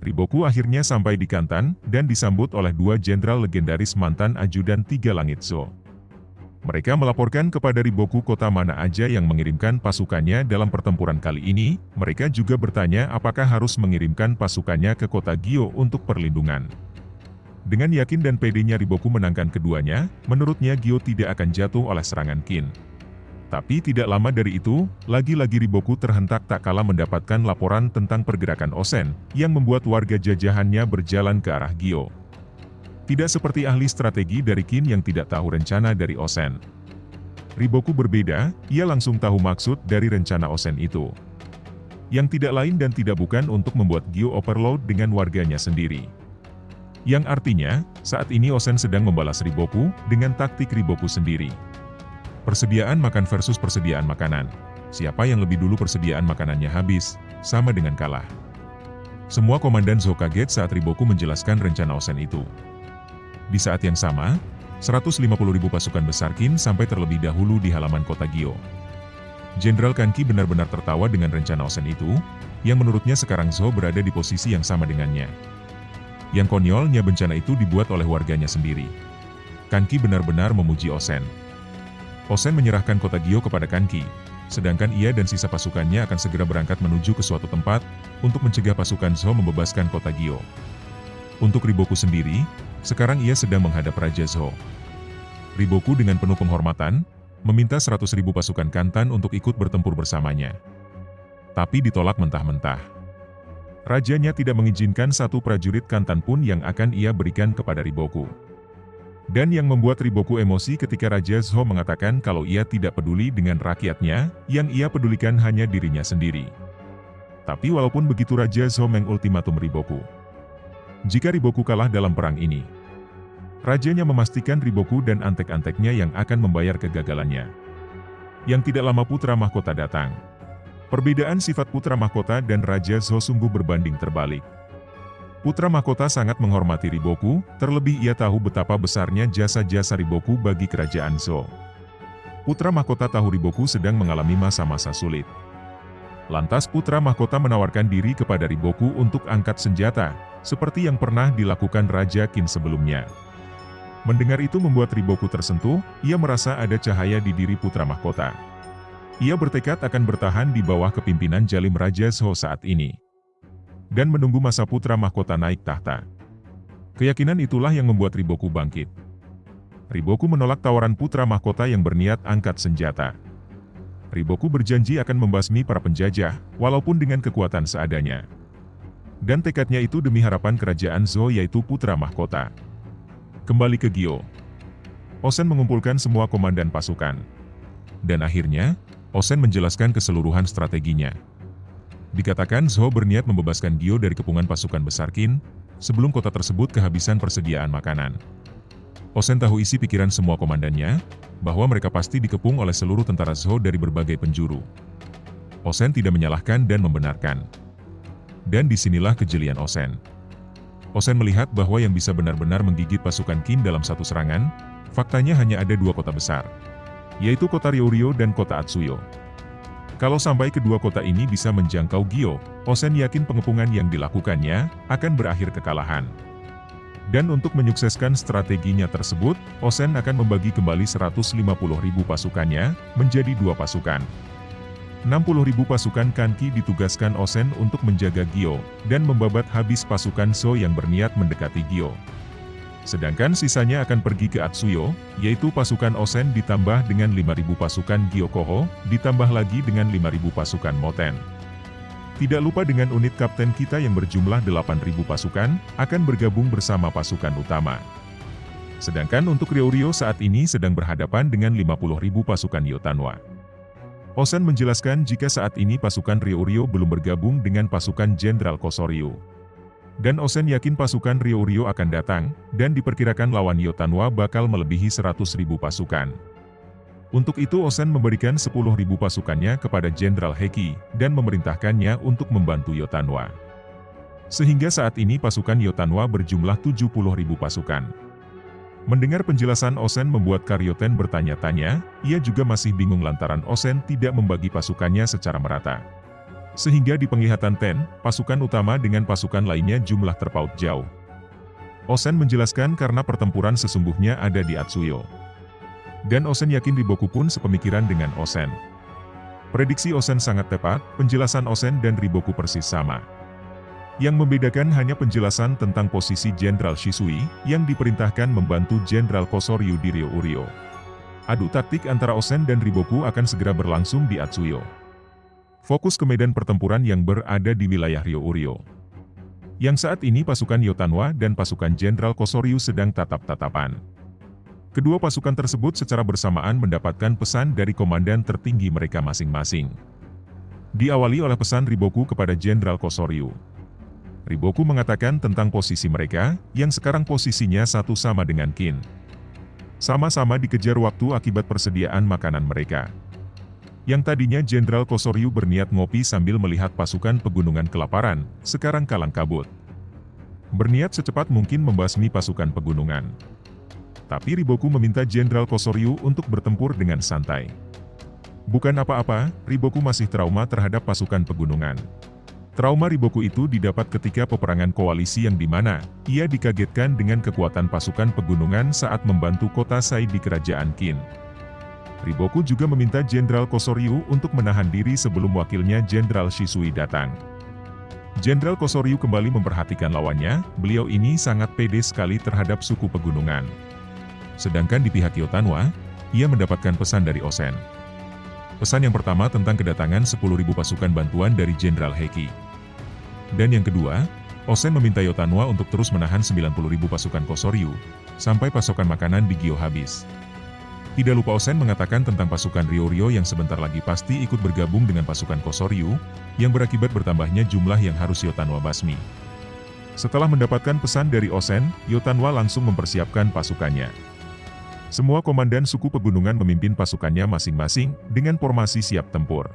Riboku akhirnya sampai di Kantan, dan disambut oleh dua jenderal legendaris mantan ajudan Tiga Langit Zo. Mereka melaporkan kepada Riboku kota mana aja yang mengirimkan pasukannya dalam pertempuran kali ini. Mereka juga bertanya apakah harus mengirimkan pasukannya ke kota Gyo untuk perlindungan. Dengan yakin dan pedenya Riboku menangkan keduanya, menurutnya Gyo tidak akan jatuh oleh serangan Qin. Tapi tidak lama dari itu, lagi-lagi Riboku terhentak tak kalah mendapatkan laporan tentang pergerakan Osen, yang membuat warga jajahannya berjalan ke arah Gyo. Tidak seperti ahli strategi dari Qin yang tidak tahu rencana dari Osen. Riboku berbeda, ia langsung tahu maksud dari rencana Osen itu. Yang tidak lain dan tidak bukan untuk membuat Gyo overload dengan warganya sendiri. Yang artinya, saat ini Osen sedang membalas Riboku dengan taktik Riboku sendiri. Persediaan makan versus persediaan makanan. Siapa yang lebih dulu persediaan makanannya habis, sama dengan kalah. Semua komandan Zo kaget saat Riboku menjelaskan rencana Osen itu. Di saat yang sama, 150.000 pasukan besar Qin sampai terlebih dahulu di halaman kota Gyo. Jenderal Kanki benar-benar tertawa dengan rencana Osen itu, yang menurutnya sekarang Zo berada di posisi yang sama dengannya. Yang konyolnya bencana itu dibuat oleh warganya sendiri. Kanki benar-benar memuji Osen. Osen menyerahkan kota Gyo kepada Kanki, sedangkan ia dan sisa pasukannya akan segera berangkat menuju ke suatu tempat, untuk mencegah pasukan Zo membebaskan kota Gyo. Untuk Riboku sendiri, sekarang ia sedang menghadap Raja Zo. Riboku dengan penuh penghormatan, meminta 100.000 pasukan Kantan untuk ikut bertempur bersamanya. Tapi ditolak mentah-mentah. Rajanya tidak mengizinkan satu prajurit Kantan pun yang akan ia berikan kepada Riboku. Dan yang membuat Riboku emosi ketika Raja Zo mengatakan kalau ia tidak peduli dengan rakyatnya, yang ia pedulikan hanya dirinya sendiri. Tapi walaupun begitu Raja Zo mengultimatum Riboku. Jika Riboku kalah dalam perang ini, rajanya memastikan Riboku dan antek-anteknya yang akan membayar kegagalannya. Yang tidak lama Putra Mahkota datang. Perbedaan sifat Putra Mahkota dan Raja Zo sungguh berbanding terbalik. Putra Mahkota sangat menghormati Riboku, terlebih ia tahu betapa besarnya jasa-jasa Riboku bagi kerajaan Zo. Putra Mahkota tahu Riboku sedang mengalami masa-masa sulit. Lantas Putra Mahkota menawarkan diri kepada Riboku untuk angkat senjata, seperti yang pernah dilakukan Raja Qin sebelumnya. Mendengar itu membuat Riboku tersentuh, ia merasa ada cahaya di diri Putra Mahkota. Ia bertekad akan bertahan di bawah kepimpinan Jalim Raja Zo saat ini. Dan menunggu masa Putra Mahkota naik tahta. Keyakinan itulah yang membuat Riboku bangkit. Riboku menolak tawaran Putra Mahkota yang berniat angkat senjata. Riboku berjanji akan membasmi para penjajah, walaupun dengan kekuatan seadanya. Dan tekadnya itu demi harapan kerajaan Zo yaitu Putra Mahkota. Kembali ke Gyo. Osen mengumpulkan semua komandan pasukan. Dan akhirnya, Osen menjelaskan keseluruhan strateginya. Dikatakan Zo berniat membebaskan Gyo dari kepungan pasukan besar Qin, sebelum kota tersebut kehabisan persediaan makanan. Osen tahu isi pikiran semua komandannya, bahwa mereka pasti dikepung oleh seluruh tentara Zo dari berbagai penjuru. Osen tidak menyalahkan dan membenarkan. Dan disinilah kejelian Osen. Osen melihat bahwa yang bisa benar-benar menggigit pasukan Qin dalam satu serangan, faktanya hanya ada dua kota besar, yaitu kota Ryoryo dan kota Atsuyo. Kalau sampai kedua kota ini bisa menjangkau Gyo, Osen yakin pengepungan yang dilakukannya akan berakhir kekalahan. Dan untuk menyukseskan strateginya tersebut, Osen akan membagi kembali 150.000 pasukannya menjadi dua pasukan. 60.000 pasukan Kanki ditugaskan Osen untuk menjaga Gyo, dan membabat habis pasukan Zo yang berniat mendekati Gyo. Sedangkan sisanya akan pergi ke Atsuyo, yaitu pasukan Osen ditambah dengan 5.000 pasukan Gyokoho, ditambah lagi dengan 5.000 pasukan Moten. Tidak lupa dengan unit kapten kita yang berjumlah 8.000 pasukan, akan bergabung bersama pasukan utama. Sedangkan untuk Ryoryo saat ini sedang berhadapan dengan 50.000 pasukan Yotanwa. Osen menjelaskan jika saat ini pasukan Ryoryo belum bergabung dengan pasukan Jenderal Kosoryu. Dan Osen yakin pasukan Ryoryo akan datang, dan diperkirakan lawan Yotanwa bakal melebihi 100.000 pasukan. Untuk itu Osen memberikan 10.000 pasukannya kepada Jenderal Heki, dan memerintahkannya untuk membantu Yotanwa. Sehingga saat ini pasukan Yotanwa berjumlah 70.000 pasukan. Mendengar penjelasan Osen membuat Karyoten bertanya-tanya, ia juga masih bingung lantaran Osen tidak membagi pasukannya secara merata. Sehingga di penglihatan Ten, pasukan utama dengan pasukan lainnya jumlah terpaut jauh. Osen menjelaskan karena pertempuran sesungguhnya ada di Atsuyo. Dan Osen yakin Riboku pun sepemikiran dengan Osen. Prediksi Osen sangat tepat, penjelasan Osen dan Riboku persis sama. Yang membedakan hanya penjelasan tentang posisi Jenderal Shisui, yang diperintahkan membantu Jenderal Kosoryu di Ryouryo. Adu taktik antara Osen dan Riboku akan segera berlangsung di Atsuyo. Fokus ke medan pertempuran yang berada di wilayah Ryouryo. Yang saat ini pasukan Yotanwa dan pasukan Jenderal Kosoryu sedang tatap-tatapan. Kedua pasukan tersebut secara bersamaan mendapatkan pesan dari komandan tertinggi mereka masing-masing. Diawali oleh pesan Riboku kepada Jenderal Kosoryu. Riboku mengatakan tentang posisi mereka, yang sekarang posisinya satu sama dengan Kin. Sama-sama dikejar waktu akibat persediaan makanan mereka. Yang tadinya Jenderal Kosoryu berniat ngopi sambil melihat pasukan pegunungan kelaparan, sekarang kalang kabut. Berniat secepat mungkin membasmi pasukan pegunungan. Tapi Riboku meminta Jenderal Kosoryu untuk bertempur dengan santai. Bukan apa-apa, Riboku masih trauma terhadap pasukan pegunungan. Trauma Riboku itu didapat ketika peperangan koalisi yang dimana ia dikagetkan dengan kekuatan pasukan pegunungan saat membantu kota Sai di kerajaan Qin. Riboku juga meminta Jenderal Kosoryu untuk menahan diri sebelum wakilnya Jenderal Shisui datang. Jenderal Kosoryu kembali memperhatikan lawannya, beliau ini sangat pede sekali terhadap suku pegunungan. Sedangkan di pihak Yotanwa, ia mendapatkan pesan dari Osen. Pesan yang pertama tentang kedatangan 10.000 pasukan bantuan dari Jenderal Heki. Dan yang kedua, Osen meminta Yotanwa untuk terus menahan 90.000 pasukan Kosoryu, sampai pasokan makanan di Gyo habis. Tidak lupa Osen mengatakan tentang pasukan Ryouryo yang sebentar lagi pasti ikut bergabung dengan pasukan Kosoryu, yang berakibat bertambahnya jumlah yang harus Yotanwa basmi. Setelah mendapatkan pesan dari Osen, Yotanwa langsung mempersiapkan pasukannya. Semua komandan suku pegunungan memimpin pasukannya masing-masing, dengan formasi siap tempur.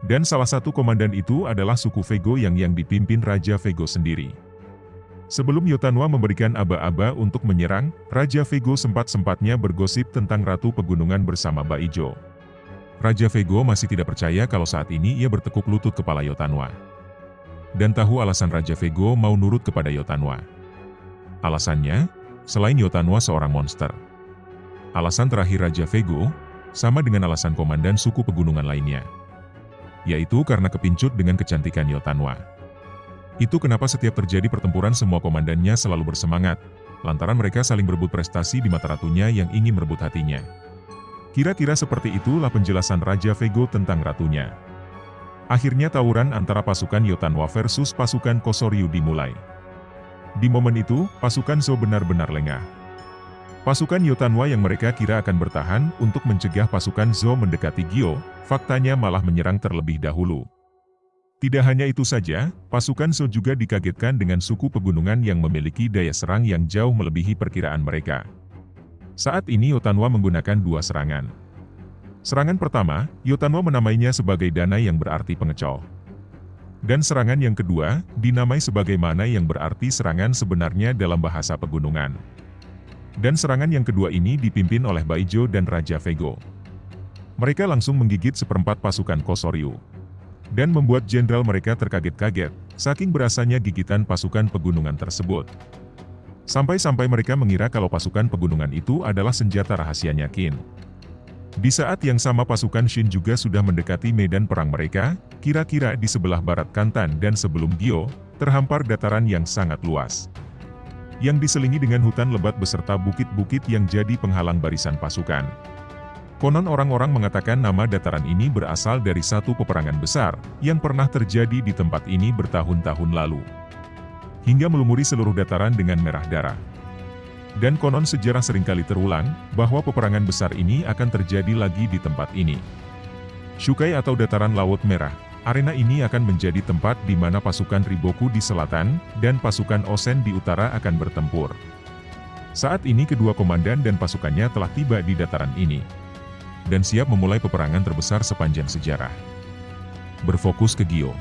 Dan salah satu komandan itu adalah suku Vego yang dipimpin Raja Vego sendiri. Sebelum Yotanwa memberikan aba-aba untuk menyerang, Raja Vego sempat-sempatnya bergosip tentang Ratu Pegunungan bersama Baijo. Raja Vego masih tidak percaya kalau saat ini ia bertekuk lutut kepala Yotanwa. Dan tahu alasan Raja Vego mau nurut kepada Yotanwa. Alasannya, selain Yotanwa seorang monster. Alasan terakhir Raja Vego, sama dengan alasan komandan suku pegunungan lainnya. Yaitu karena kepincut dengan kecantikan Yotanwa. Itu kenapa setiap terjadi pertempuran semua komandannya selalu bersemangat, lantaran mereka saling berebut prestasi di mata ratunya yang ingin merebut hatinya. Kira-kira seperti itulah penjelasan Raja Vego tentang ratunya. Akhirnya tawuran antara pasukan Yotanwa versus pasukan Kosoryu dimulai. Di momen itu, pasukan Zo benar-benar lengah. Pasukan Yotanwa yang mereka kira akan bertahan untuk mencegah pasukan Zo mendekati Gyo, faktanya malah menyerang terlebih dahulu. Tidak hanya itu saja, pasukan Zo juga dikagetkan dengan suku pegunungan yang memiliki daya serang yang jauh melebihi perkiraan mereka. Saat ini Yotanwa menggunakan dua serangan. Serangan pertama, Yotanwa menamainya sebagai dana yang berarti pengecoh. Dan serangan yang kedua, dinamai sebagai mana yang berarti serangan sebenarnya dalam bahasa pegunungan. Dan serangan yang kedua ini dipimpin oleh Baijo dan Raja Vego. Mereka langsung menggigit seperempat pasukan Kosoryu. Dan membuat jenderal mereka terkaget-kaget, saking berasanya gigitan pasukan pegunungan tersebut. Sampai-sampai mereka mengira kalau pasukan pegunungan itu adalah senjata rahasianya Qin. Di saat yang sama pasukan Shin juga sudah mendekati medan perang mereka, kira-kira di sebelah barat Kantan dan sebelum Gyo, terhampar dataran yang sangat luas. Yang diselingi dengan hutan lebat beserta bukit-bukit yang jadi penghalang barisan pasukan. Konon orang-orang mengatakan nama dataran ini berasal dari satu peperangan besar, yang pernah terjadi di tempat ini bertahun-tahun lalu. Hingga melumuri seluruh dataran dengan merah darah. Dan konon sejarah seringkali terulang, bahwa peperangan besar ini akan terjadi lagi di tempat ini. Shukai atau Dataran Laut Merah, arena ini akan menjadi tempat di mana pasukan Riboku di selatan, dan pasukan Osen di utara akan bertempur. Saat ini kedua komandan dan pasukannya telah tiba di dataran ini. Dan siap memulai peperangan terbesar sepanjang sejarah. Berfokus ke Gyo.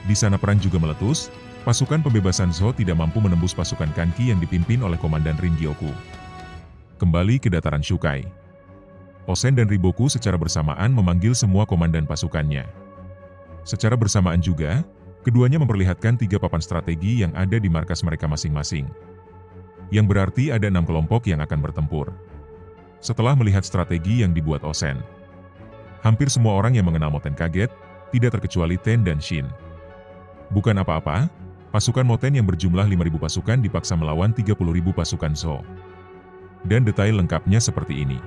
Di sana perang juga meletus, pasukan pembebasan Zo tidak mampu menembus pasukan Kanki yang dipimpin oleh Komandan Rin Gyoku. Kembali ke dataran Shukai. Osen dan Riboku secara bersamaan memanggil semua komandan pasukannya. Secara bersamaan juga, keduanya memperlihatkan 3 papan strategi yang ada di markas mereka masing-masing. Yang berarti ada 6 kelompok yang akan bertempur. Setelah melihat strategi yang dibuat Osen, hampir semua orang yang mengenal Moten kaget, tidak terkecuali Ten dan Shin. Bukan apa-apa, pasukan Moten yang berjumlah 5.000 pasukan dipaksa melawan 30.000 pasukan Zhou. Dan detail lengkapnya seperti ini.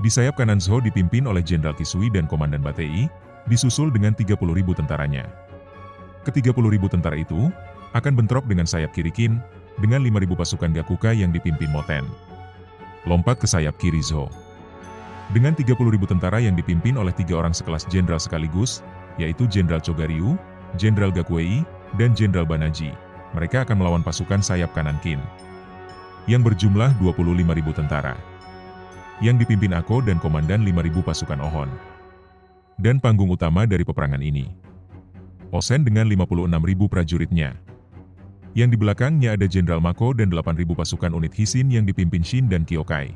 Di sayap kanan Zhou dipimpin oleh Jenderal Qisui dan Komandan Batei, disusul dengan 30.000 tentaranya. Ke-30.000 tentara itu akan bentrok dengan sayap kiri Qin, dengan 5.000 pasukan Gakuka yang dipimpin Moten. Lompat ke sayap kiri Zhou. Dengan 30.000 tentara yang dipimpin oleh 3 orang sekelas jenderal sekaligus, yaitu Jenderal Chogaryu, Jenderal Gakuei, dan Jenderal Banaji, mereka akan melawan pasukan sayap kanan Qin, yang berjumlah 25.000 tentara, yang dipimpin Ako dan Komandan 5.000 pasukan Ohon. Dan panggung utama dari peperangan ini, Osen dengan 56.000 prajuritnya. Yang di belakangnya ada Jenderal Mako dan 8.000 pasukan unit Hisin yang dipimpin Shin dan Kyokai.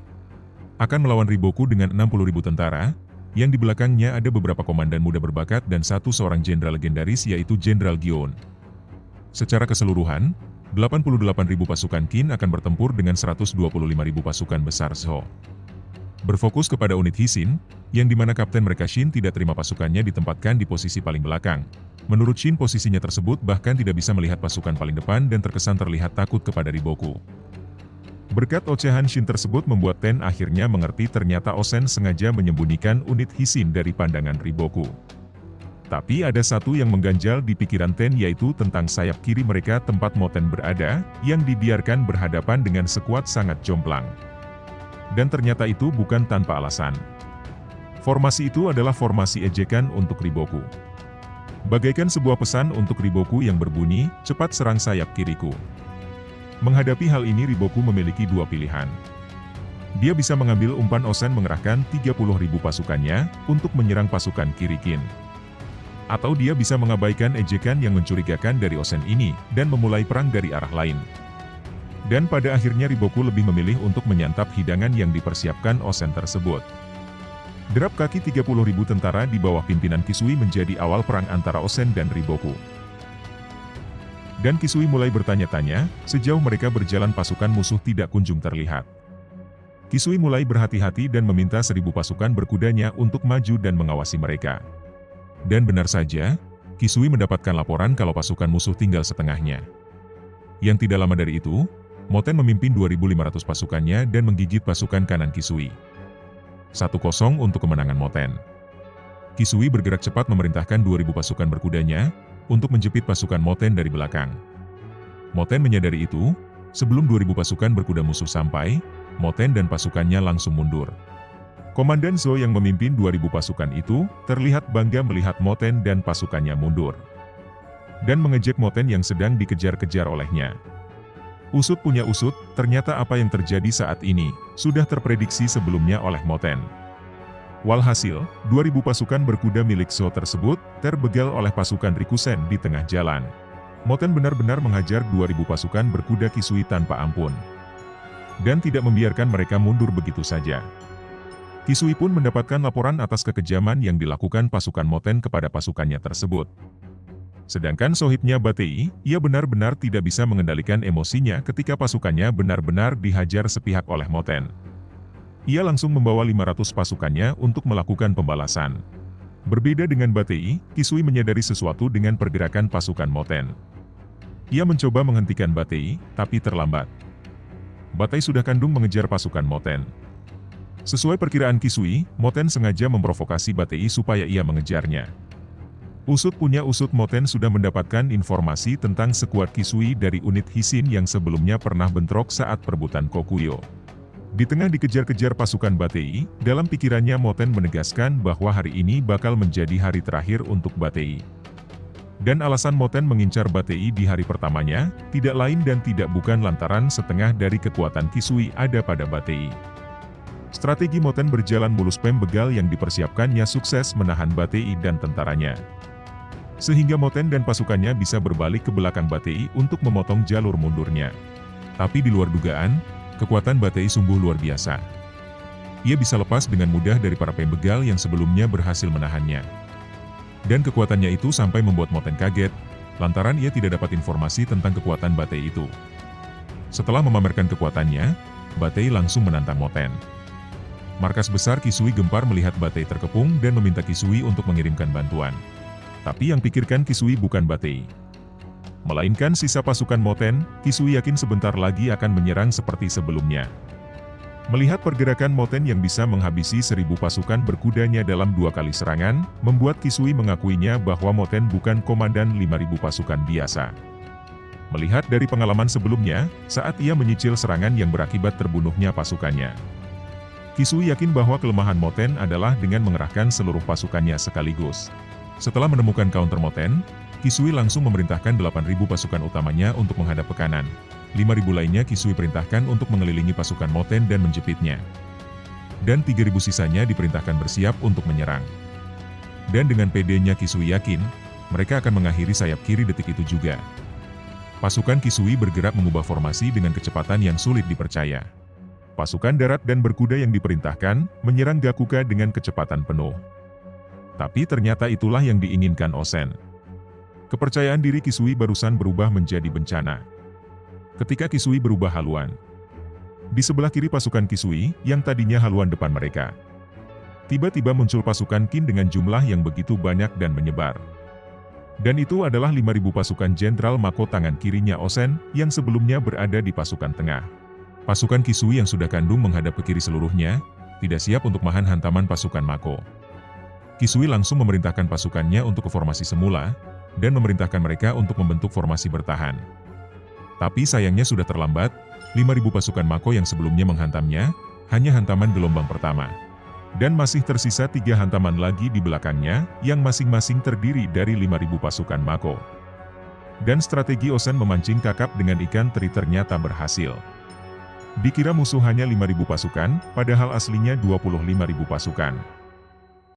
Akan melawan Riboku dengan 60.000 tentara, yang di belakangnya ada beberapa komandan muda berbakat dan seorang jenderal legendaris yaitu Jenderal Gion. Secara keseluruhan, 88.000 pasukan Qin akan bertempur dengan 125.000 pasukan besar Zhou. Berfokus kepada unit Hisin, yang dimana kapten mereka Shin tidak terima pasukannya ditempatkan di posisi paling belakang. Menurut Shin posisinya tersebut bahkan tidak bisa melihat pasukan paling depan dan terkesan terlihat takut kepada Riboku. Berkat ocehan Shin tersebut membuat Ten akhirnya mengerti ternyata Osen sengaja menyembunyikan unit Hisin dari pandangan Riboku. Tapi ada satu yang mengganjal di pikiran Ten yaitu tentang sayap kiri mereka tempat Moten berada, yang dibiarkan berhadapan dengan sekuat sangat jomplang. Dan ternyata itu bukan tanpa alasan. Formasi itu adalah formasi ejekan untuk Riboku. Bagaikan sebuah pesan untuk Riboku yang berbunyi, cepat serang sayap kiriku. Menghadapi hal ini Riboku memiliki 2 pilihan. Dia bisa mengambil umpan Osen mengerahkan 30.000 pasukannya untuk menyerang pasukan kiri Qin. Atau dia bisa mengabaikan ejekan yang mencurigakan dari Osen ini dan memulai perang dari arah lain. Dan pada akhirnya Riboku lebih memilih untuk menyantap hidangan yang dipersiapkan Osen tersebut. Derap kaki 30.000 tentara di bawah pimpinan Qisui menjadi awal perang antara Osen dan Riboku. Dan Qisui mulai bertanya-tanya, sejauh mereka berjalan pasukan musuh tidak kunjung terlihat. Qisui mulai berhati-hati dan meminta 1.000 pasukan berkudanya untuk maju dan mengawasi mereka. Dan benar saja, Qisui mendapatkan laporan kalau pasukan musuh tinggal setengahnya. Yang tidak lama dari itu, Moten memimpin 2.500 pasukannya dan menggigit pasukan kanan Qisui. 1-0 untuk kemenangan Moten. Qisui bergerak cepat memerintahkan 2.000 pasukan berkudanya untuk menjepit pasukan Moten dari belakang. Moten menyadari itu, sebelum 2.000 pasukan berkuda musuh sampai, Moten dan pasukannya langsung mundur. Komandan Zhou yang memimpin 2.000 pasukan itu terlihat bangga melihat Moten dan pasukannya mundur, dan mengejek Moten yang sedang dikejar-kejar olehnya. Usut punya usut, ternyata apa yang terjadi saat ini sudah terprediksi sebelumnya oleh Moten. Walhasil, 2.000 pasukan berkuda milik Zhou tersebut terbegal oleh pasukan Rikusen di tengah jalan. Moten benar-benar menghajar 2.000 pasukan berkuda Qisui tanpa ampun, dan tidak membiarkan mereka mundur begitu saja. Qisui pun mendapatkan laporan atas kekejaman yang dilakukan pasukan Moten kepada pasukannya tersebut. Sedangkan sohibnya Batei, ia benar-benar tidak bisa mengendalikan emosinya ketika pasukannya benar-benar dihajar sepihak oleh Moten. Ia langsung membawa 500 pasukannya untuk melakukan pembalasan. Berbeda dengan Batei, Qisui menyadari sesuatu dengan pergerakan pasukan Moten. Ia mencoba menghentikan Batei, tapi terlambat. Batei sudah kandung mengejar pasukan Moten. Sesuai perkiraan Qisui, Moten sengaja memprovokasi Batei supaya ia mengejarnya. Usut punya usut, Moten sudah mendapatkan informasi tentang sekuat Qisui dari unit Hisin yang sebelumnya pernah bentrok saat perebutan Kokuyo. Di tengah dikejar-kejar pasukan Batei, dalam pikirannya Moten menegaskan bahwa hari ini bakal menjadi hari terakhir untuk Batei. Dan alasan Moten mengincar Batei di hari pertamanya, tidak lain dan tidak bukan lantaran setengah dari kekuatan Qisui ada pada Batei. Strategi Moten berjalan mulus, begal yang dipersiapkannya sukses menahan Batei dan tentaranya. Sehingga Moten dan pasukannya bisa berbalik ke belakang Batei untuk memotong jalur mundurnya. Tapi di luar dugaan, kekuatan Batei sungguh luar biasa. Ia bisa lepas dengan mudah dari para pembegal yang sebelumnya berhasil menahannya. Dan kekuatannya itu sampai membuat Moten kaget, lantaran ia tidak dapat informasi tentang kekuatan Batei itu. Setelah memamerkan kekuatannya, Batei langsung menantang Moten. Markas besar Kisui gempar melihat Batei terkepung dan meminta Kisui untuk mengirimkan bantuan. Tapi yang pikirkan Kisui bukan Batei, melainkan sisa pasukan Moten. Kisui yakin sebentar lagi akan menyerang seperti sebelumnya. Melihat pergerakan Moten yang bisa menghabisi 1000 pasukan berkudanya dalam 2 kali serangan, membuat Kisui mengakuinya bahwa Moten bukan komandan 5000 pasukan biasa. Melihat dari pengalaman sebelumnya, saat ia menyicil serangan yang berakibat terbunuhnya pasukannya, Kisui yakin bahwa kelemahan Moten adalah dengan mengerahkan seluruh pasukannya sekaligus. Setelah menemukan counter Moten, Kisui langsung memerintahkan 8000 pasukan utamanya untuk menghadap ke kanan. 5000 lainnya Kisui perintahkan untuk mengelilingi pasukan Moten dan menjepitnya. Dan 3000 sisanya diperintahkan bersiap untuk menyerang. Dan dengan pedenya Kisui yakin, mereka akan mengakhiri sayap kiri detik itu juga. Pasukan Kisui bergerak mengubah formasi dengan kecepatan yang sulit dipercaya. Pasukan darat dan berkuda yang diperintahkan menyerang Gakuka dengan kecepatan penuh. Tapi ternyata itulah yang diinginkan Osen. Kepercayaan diri Kisui barusan berubah menjadi bencana ketika Kisui berubah haluan. Di sebelah kiri pasukan Kisui, yang tadinya haluan depan mereka, tiba-tiba muncul pasukan Qin dengan jumlah yang begitu banyak dan menyebar. Dan itu adalah 5000 pasukan Jenderal Mako tangan kirinya Osen, yang sebelumnya berada di pasukan tengah. Pasukan Kisui yang sudah kandung menghadap ke kiri seluruhnya, tidak siap untuk mahan hantaman pasukan Mako. Kisui langsung memerintahkan pasukannya untuk ke formasi semula, dan memerintahkan mereka untuk membentuk formasi bertahan. Tapi sayangnya sudah terlambat, 5000 pasukan Mako yang sebelumnya menghantamnya, hanya hantaman gelombang pertama. Dan masih tersisa 3 hantaman lagi di belakangnya, yang masing-masing terdiri dari 5000 pasukan Mako. Dan strategi Osen memancing kakap dengan ikan teri ternyata berhasil. Dikira musuh hanya 5000 pasukan, padahal aslinya 25.000 pasukan.